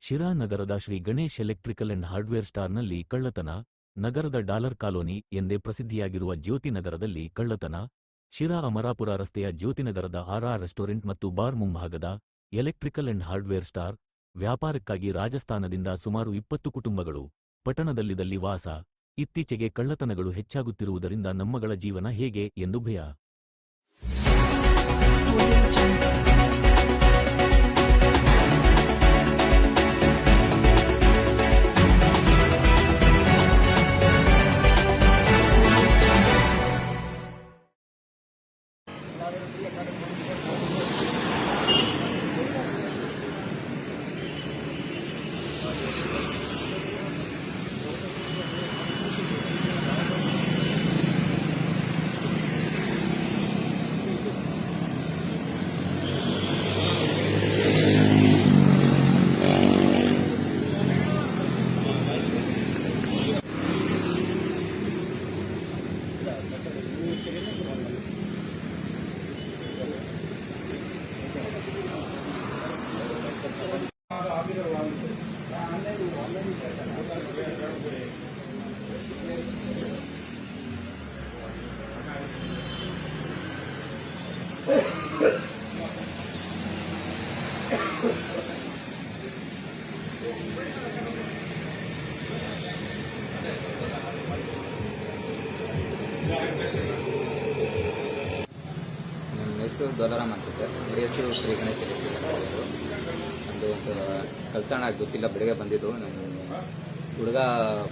ಶಿರಾ ನಗರದ Shri Ganesh electrical and hardware ಸ್ಟಾರ್ನಲ್ಲಿ ಕಳ್ಳತನ, ನಗರದ ಡಾಲರ್ ಕಾಲೋನಿ ಎಂದೇ ಪ್ರಸಿದ್ಧಿಯಾಗಿರುವ ಜ್ಯೋತಿನಗರದಲ್ಲಿ ಕಳ್ಳತನ, ಶಿರಾ ಅಮರಾಪುರ ರಸ್ತೆಯ ಜ್ಯೋತಿನಗರದ ಆರ್ ರೆಸ್ಟೋರೆಂಟ್ ಮತ್ತು ಬಾರ್ ಮುಂಭಾಗದ ಎಲೆಕ್ಟ್ರಿಕಲ್ ಅಂಡ್ ಹಾರ್ಡ್ವೇರ್ ಸ್ಟಾರ್, ವ್ಯಾಪಾರಕ್ಕಾಗಿ ರಾಜಸ್ಥಾನದಿಂದ ಸುಮಾರು 20 ಕುಟುಂಬಗಳು ಪಟ್ಟಣದಲ್ಲಿದ್ದಲ್ಲಿ ವಾಸ. ಇತ್ತೀಚೆಗೆ ಕಳ್ಳತನಗಳು ಹೆಚ್ಚಾಗುತ್ತಿರುವುದರಿಂದ ನಮ್ಮಗಳ ಜೀವನ ಹೇಗೆ ಎಂದು ಭಯ. ನಮ್ಮ ಹೆಸರು ದೊಲಾರಾಮ್ ಅಂತ ಸರ್. ಹೆಸರು ಶ್ರೀ ಗಣೇಶ್ ಎಲೆಕ್ಟ್ರಿಕಲ್. ಒಂದು ಕಳ್ತನ ಗೊತ್ತಿಲ್ಲ, ಬೆಳಗ್ಗೆ ಬಂದಿದ್ದು. ನಮ್ಮ ಹುಡುಗ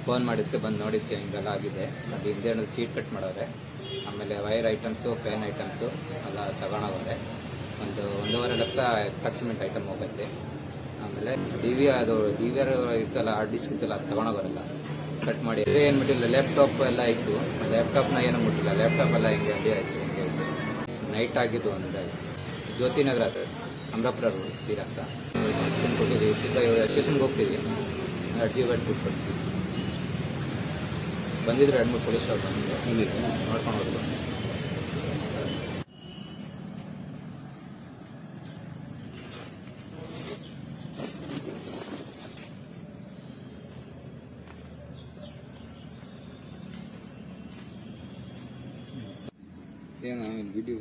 ಫೋನ್ ಮಾಡಿದ್ದಕ್ಕೆ ಬಂದು ನೋಡಿದ್ದಕ್ಕೆ ಹಿಂಗೆಲ್ಲ ಆಗಿದೆ. ಅದು ಹಿಂದೆ ಸೀಟ್ ಕಟ್ ಮಾಡೋರೆ, ಆಮೇಲೆ ವೈರ್ ಐಟಮ್ಸು, ಫ್ಯಾನ್ ಐಟಮ್ಸು ಎಲ್ಲ ತಗೊಂಡೋಗೋರೆ. 1.5 ಲಕ್ಷ ಅಪ್ರಾಕ್ಸಿಮೇಟ್ ಐಟಮ್ ಹೋಗುತ್ತೆ. ಆಮೇಲೆ ಡಿ ವಿ ಆರ್ ಇತ್ತಲ್ಲ, ಹಾರ್ಡ್ ಡಿಸ್ಕ್ ಇತ್ತಲ್ಲ, ಅದು ತಗೊಂಡೋಗೋರೆಲ್ಲ ಕಟ್ ಮಾಡಿ. ಏನು ಮುಟ್ಟಿಲ್ಲ, ಲ್ಯಾಪ್ಟಾಪ್ ಎಲ್ಲ ಇತ್ತು. ಲ್ಯಾಪ್ಟಾಪ್ನ ಏನೂ ಮುಟ್ಟಿಲ್ಲ, ಲ್ಯಾಪ್ಟಾಪ್ ಎಲ್ಲ ಹಿಂಗೆ ಅಡ್ಡಿ ಆಯಿತು. ಹಿಂಗೆ ನೈಟ್ ಆಗಿದ್ದು. ಒಂದು ಜ್ಯೋತಿನಗರ ಅಮರಾಪುರ ರೋಡ್ ಸೀರಾ ಅಂತ ಕೊಟ್ಟಿದ್ದೀವಿ. ಸ್ಟೇಷನ್ಗೆ ಹೋಗ್ತೀವಿ, ಅರ್ಜಿ ಬಿಟ್ಟು ಕೊಡ್ತೀವಿ. ಬಂದಿದ್ರು 2-3 ಪೊಲೀಸರು ಬಂದಿದ್ರು, ನೋಡ್ಕೊಂಡು ಹೋದ್ರು. ಏನು ವಿಡಿಯೋ